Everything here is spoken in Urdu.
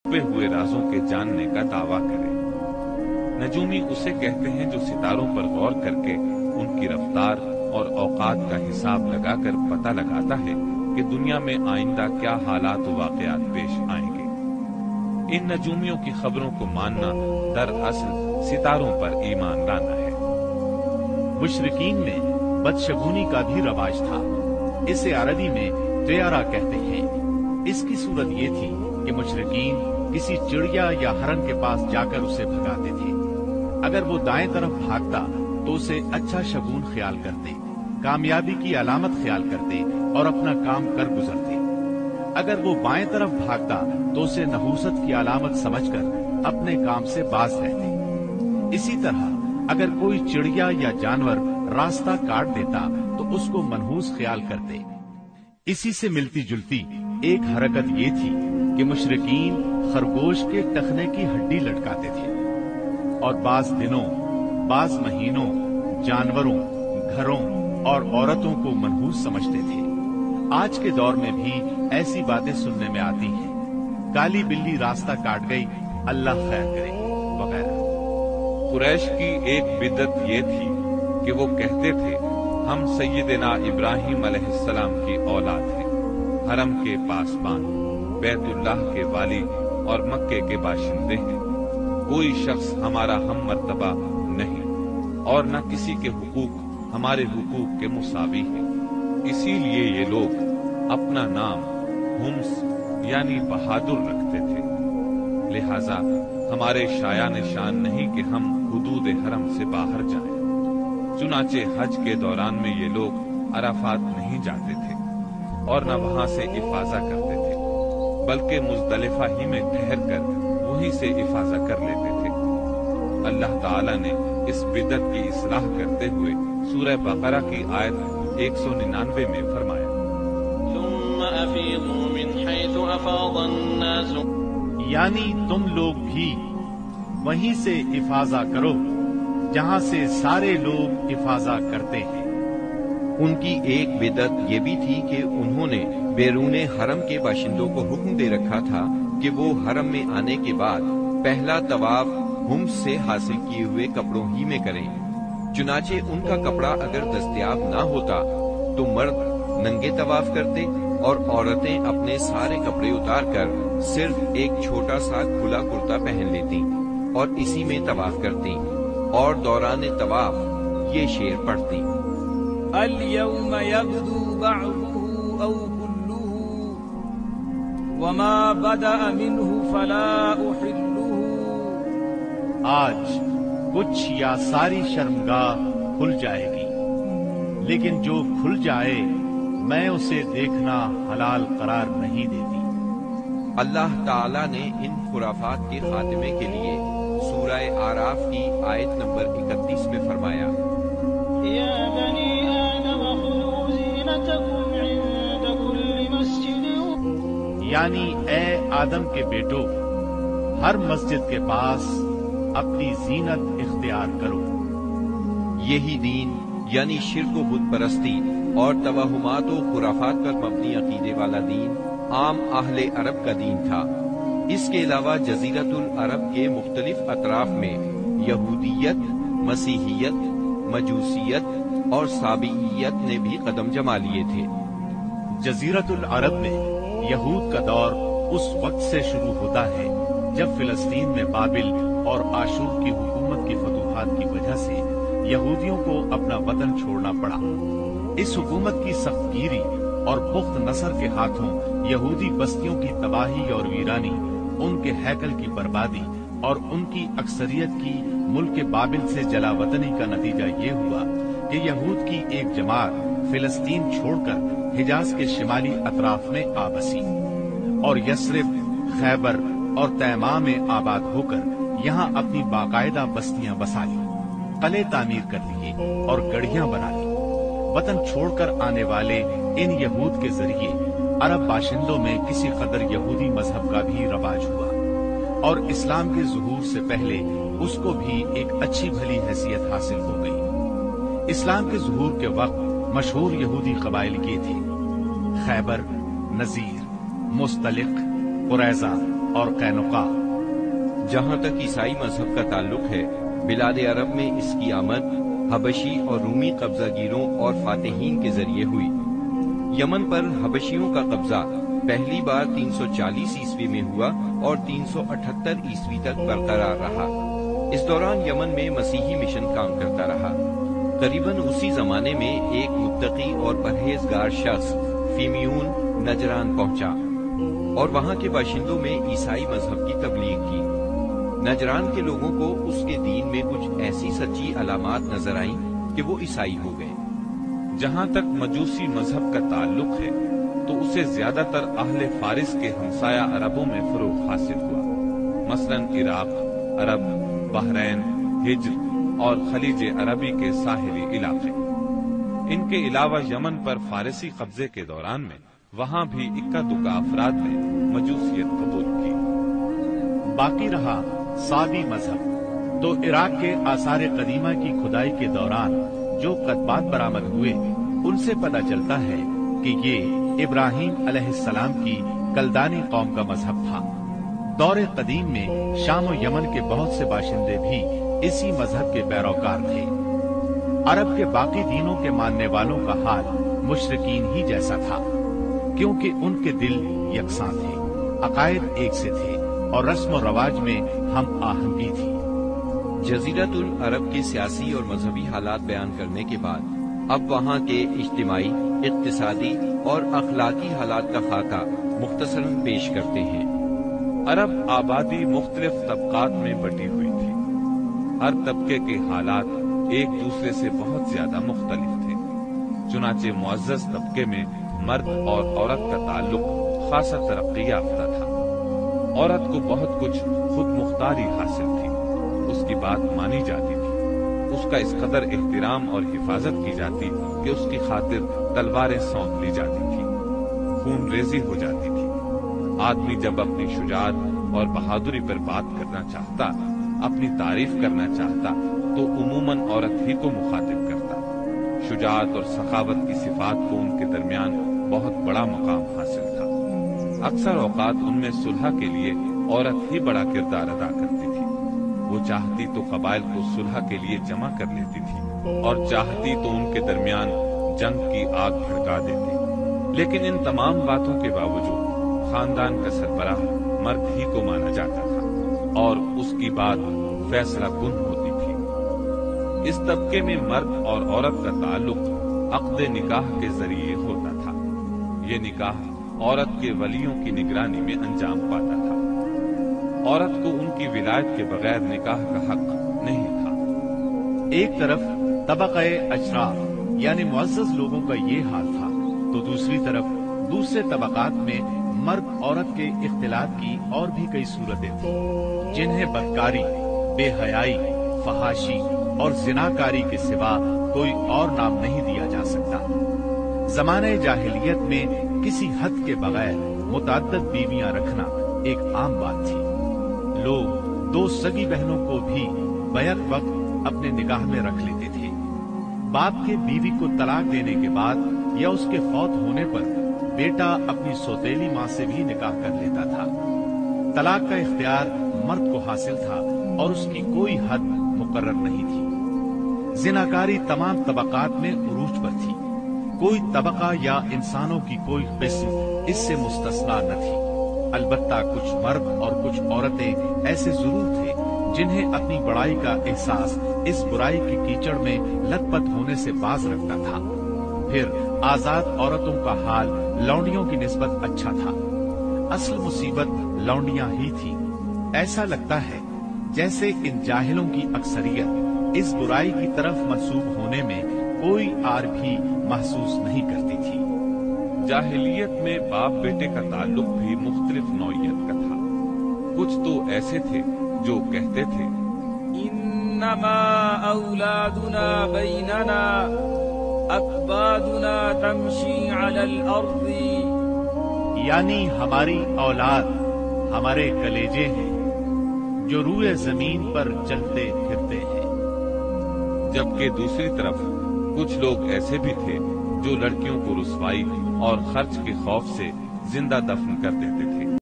چھپے ہوئے رازوں کے جاننے کا دعویٰ کرے۔ نجومی اسے کہتے ہیں جو ستاروں پر غور کر کے ان کی رفتار اور اوقات کا حساب لگا کر پتہ لگاتا ہے کہ دنیا میں آئندہ کیا حالات و واقعات پیش آئیں گے۔ ان نجومیوں کی خبروں کو ماننا دراصل ستاروں پر ایمان لانا ہے۔ مشرکین میں بدشگونی کا بھی رواج تھا۔ اسے عربی میں طیارہ کہتے ہیں۔ اس کی صورت یہ تھی کہ مشرکین کسی چڑیا یا ہرن کے پاس جا کر اسے بھگاتے تھے۔ اگر وہ دائیں طرف بھاگتا تو اسے اچھا شگون خیال کرتے، کامیابی کی علامت خیال کرتے اور اپنا کام کر گزرتے۔ اگر وہ بائیں طرف بھاگتا تو اسے نحوست کی علامت سمجھ کر اپنے کام سے باز رہتے۔ اسی طرح اگر کوئی چڑیا یا جانور راستہ کاٹ دیتا تو اس کو منحوس خیال کرتے۔ اسی سے ملتی جلتی ایک حرکت یہ تھی کہ مشرکین خرگوش کے ٹخنے کی ہڈی لٹکاتے تھے اور بعض دنوں، بعض مہینوں، جانوروں، گھروں اور عورتوں کو منحوس سمجھتے تھے۔ آج کے دور میں بھی ایسی باتیں سننے میں آتی ہیں، کالی بلی راستہ کاٹ گئی، اللہ خیر کرے وغیرہ۔ قریش کی ایک بدعت یہ تھی کہ وہ کہتے تھے ہم سیدنا ابراہیم علیہ السلام کی اولاد ہیں، حرم کے پاسبان، بیت اللہ کے والی اور مکے کے باشندے ہیں۔ کوئی شخص ہمارا ہم مرتبہ نہیں اور نہ کسی کے حقوق ہمارے حقوق کے مساوی ہیں۔ اسی لیے یہ لوگ اپنا نام ہمس یعنی بہادر رکھتے تھے، لہذا ہمارے شایان شان نہیں کہ ہم حدود حرم سے باہر جائیں۔ چنانچہ حج کے دوران میں یہ لوگ عرفات نہیں جاتے تھے اور نہ وہاں سے افاضہ کرتے تھے، بلکہ مزدلفہ ہی میں ٹھہر کر وہیں سے افاضہ کر لیتے تھے۔ اللہ تعالیٰ نے اس بدعت کی اصلاح کرتے ہوئے سورہ بقرہ کی آیت 199 میں فرمایا، ثم افیضوا من حیث افاض الناس، یعنی تم لوگ بھی وہیں سے افاضہ کرو جہاں سے سارے لوگ افاضہ کرتے ہیں۔ ان کی ایک بدعت یہ بھی تھی کہ انہوں نے بیرون حرم کے باشندوں کو حکم دے رکھا تھا کہ وہ حرم میں آنے کے بعد پہلا طواف ہمس سے حاصل کیے ہوئے کپڑوں ہی میں کریں۔ چنانچہ ان کا کپڑا اگر دستیاب نہ ہوتا تو مرد ننگے طواف کرتے اور عورتیں اپنے سارے کپڑے اتار کر صرف ایک چھوٹا سا کھلا کرتا پہن لیتی اور اسی میں طواف کرتی اور دوران طواف یہ شعر پڑھتی، اليوم يبدو بعضه أو كله وما بدأ منه فلا أحله۔ آج کچھ یا ساری شرمگاہ کھل جائے گی، لیکن جو کھل جائے میں اسے دیکھنا حلال قرار نہیں دیتی۔ اللہ تعالیٰ نے ان خرافات کے خاتمے کے لیے سورہ آراف کی آیت نمبر 31 میں فرمایا، یا بنی آدم خذوا زینتکم عند کل مسجد، یعنی اے آدم کے بیٹو، ہر مسجد کے پاس اپنی زینت اختیار کرو۔ یہی دین یعنی شرک و بت پرستی اور توہمات و خرافات پر مبنی عقیدے والا دین عام اہل عرب کا دین تھا۔ اس کے علاوہ جزیرۃ العرب کے مختلف اطراف میں یہودیت، مسیحیت، مجوسیت اور سابئیت نے بھی قدم جما لیے تھے۔ جزیرۃ العرب میں یہود کا دور اس وقت سے شروع ہوتا ہے جب فلسطین میں بابل اور آشور کی حکومت کی فتوحات کی وجہ سے یہودیوں کو اپنا وطن چھوڑنا پڑا۔ اس حکومت کی سخت گیری اور بخت نصر کے ہاتھوں یہودی بستیوں کی تباہی اور ویرانی، ان کے ہیکل کی بربادی اور ان کی اکثریت کی ملک بابل سے جلا وطنی کا نتیجہ یہ ہوا کہ یہود کی ایک جماعت فلسطین چھوڑ کر حجاز کے شمالی اطراف میں آ بسی اور یثرب، خیبر اور تیماء میں آباد ہو کر یہاں اپنی باقاعدہ بستیاں بسا لی، قلعے تعمیر کر لیے اور گڑھیاں بنا لی۔ وطن چھوڑ کر آنے والے ان یہود کے ذریعے عرب باشندوں میں کسی قدر یہودی مذہب کا بھی رواج ہوا اور اسلام کے ظہور سے پہلے اس کو بھی ایک اچھی بھلی حیثیت حاصل ہو گئی۔ اسلام کے ظہور کے وقت مشہور یہودی قبائل یہ تھے: خیبر، نذیر، مستلق، قریظہ، اور قینقاع۔ جہاں تک عیسائی مذہب کا تعلق ہے، بلاد عرب میں اس کی آمد حبشی اور رومی قبضہ گیروں اور فاتحین کے ذریعے ہوئی۔ یمن پر حبشیوں کا قبضہ پہلی بار 340 عیسوی میں ہوا اور 378 عیسوی تک برقرار رہا۔ اس دوران یمن میں مسیحی مشن کام کرتا رہا۔ قریباً اسی زمانے میں ایک متقی اور پرہیزگار شخص فیمیون نجران پہنچا اور وہاں کے باشندوں میں عیسائی مذہب کی تبلیغ کی۔ نجران کے لوگوں کو اس کے دین میں کچھ ایسی سچی علامات نظر آئیں کہ وہ عیسائی ہو گئے۔ جہاں تک مجوسی مذہب کا تعلق ہے تو اسے زیادہ تر اہل فارس کے ہمسایہ عربوں میں فروغ حاصل ہوا، مثلاً عراق، عرب، بحرین، ہجر اور خلیج عربی کے ساحلی علاقے۔ ان کے علاوہ یمن پر فارسی قبضے کے دوران میں وہاں بھی اکا دکا افراد نے مجوسیت قبول کی۔ باقی رہا سابی مذہب، تو عراق کے آثار قدیمہ کی کھدائی کے دوران جو کتبات برآمد ہوئے ان سے پتہ چلتا ہے کہ یہ ابراہیم علیہ السلام کی کلدانی قوم کا مذہب تھا۔ دور قدیم میں شام و یمن کے بہت سے باشندے بھی اسی مذہب کے پیروکار تھے۔ عرب کے باقی دینوں کے ماننے والوں کا حال مشرکین ہی جیسا تھا، کیونکہ ان کے دل یکساں تھے، عقائد ایک سے تھے اور رسم و رواج میں ہم آہنگی تھی۔ جزیرۃ العرب کے سیاسی اور مذہبی حالات بیان کرنے کے بعد اب وہاں کے اجتماعی، اقتصادی اور اخلاقی حالات کا خاکہ مختصراً پیش کرتے ہیں۔ عرب آبادی مختلف طبقات میں بٹی ہوئی تھی۔ ہر طبقے کے حالات ایک دوسرے سے بہت زیادہ مختلف تھے۔ چنانچہ معزز طبقے میں مرد اور عورت کا تعلق خاصا ترقی یافتہ تھا۔ عورت کو بہت کچھ خود مختاری حاصل تھی، اس کی بات مانی جاتی تھی، اس کا اس قدر احترام اور حفاظت کی جاتی کہ اس کی خاطر تلواریں سونپ لی جاتی تھی، خون ریزی ہو جاتی تھی۔ آدمی جب اپنی شجاعت اور بہادری پر بات کرنا چاہتا، اپنی تعریف کرنا چاہتا تو عموماً عورت ہی کو مخاطب کرتا۔ شجاعت اور سخاوت کی صفات کو ان کے درمیان بہت بڑا مقام حاصل تھا۔ اکثر اوقات ان میں صلح کے لیے عورت ہی بڑا کردار ادا کرتی تھی۔ وہ چاہتی تو قبائل کو صلح کے لیے جمع کر لیتی تھی اور چاہتی تو ان کے درمیان جنگ کی آگ بھڑکا دیتی۔ لیکن ان تمام باتوں کے باوجود خاندان کا سربراہ مرد ہی کو مانا جاتا تھا اور اس کی بات فیصلہ کن ہوتی تھی۔ اس طبقے میں مرد اور عورت کا تعلق عقد نکاح کے ذریعے ہوتا تھا۔ یہ نکاح عورت کے ولیوں کی نگرانی میں انجام پاتا تھا۔ عورت کو ان کی ولایت کے بغیر نکاح کا حق نہیں تھا۔ ایک طرف طبقہ اشراف یعنی معزز لوگوں کا یہ حال تھا، تو دوسری طرف دوسرے طبقات میں مرد عورت کے اختلاط کی اور بھی کئی صورتیں تھیں، جنہیں بدکاری، بے حیائی، فحاشی اور زناکاری کے سوا کوئی اور نام نہیں دیا جا سکتا۔ زمانہ جاہلیت میں کسی حد کے بغیر متعدد بیویاں رکھنا ایک عام بات تھی۔ لوگ دو سگی بہنوں کو بھی بیک وقت اپنے نگاہ میں رکھ لیتے تھے۔ باپ کے بیوی کو طلاق دینے کے بعد یا اس کے فوت ہونے پر بیٹا اپنی سوتیلی ماں سے بھی نکاح کر لیتا تھا۔ طلاق کا اختیار مرد کو حاصل تھا اور اس کی کوئی حد مقرر نہیں تھی۔ زناکاری تمام طبقات میں عروج پر تھی، کوئی طبقہ یا انسانوں کی کوئی قسم اس سے مستثنا نہ تھی۔ البتہ کچھ مرد اور کچھ عورتیں ایسے ضرور تھے جنہیں اپنی بڑائی کا احساس اس برائی کی کیچڑ میں لت پت ہونے سے باز رکھتا تھا۔ پھر آزاد عورتوں کا حال لونڈیوں کی نسبت اچھا تھا۔ اصل مصیبت لونڈیاں ہی تھی۔ ایسا لگتا ہے جیسے ان جاہلوں کی اکثریت اس برائی کی طرف منسوب ہونے میں کوئی آر بھی محسوس نہیں کرتی تھی۔ جاہلیت میں باپ بیٹے کا تعلق بھی مختلف نوعیت کا تھا۔ کچھ تو ایسے تھے جو کہتے تھے انما اولادنا بیننا اکبادنا تمشی علی الارض، یعنی ہماری اولاد ہمارے کلیجے ہیں جو روئے زمین پر چلتے پھرتے ہیں۔ جبکہ دوسری طرف کچھ لوگ ایسے بھی تھے جو لڑکیوں کو رسوائی اور خرچ کے خوف سے زندہ دفن کر دیتے تھے۔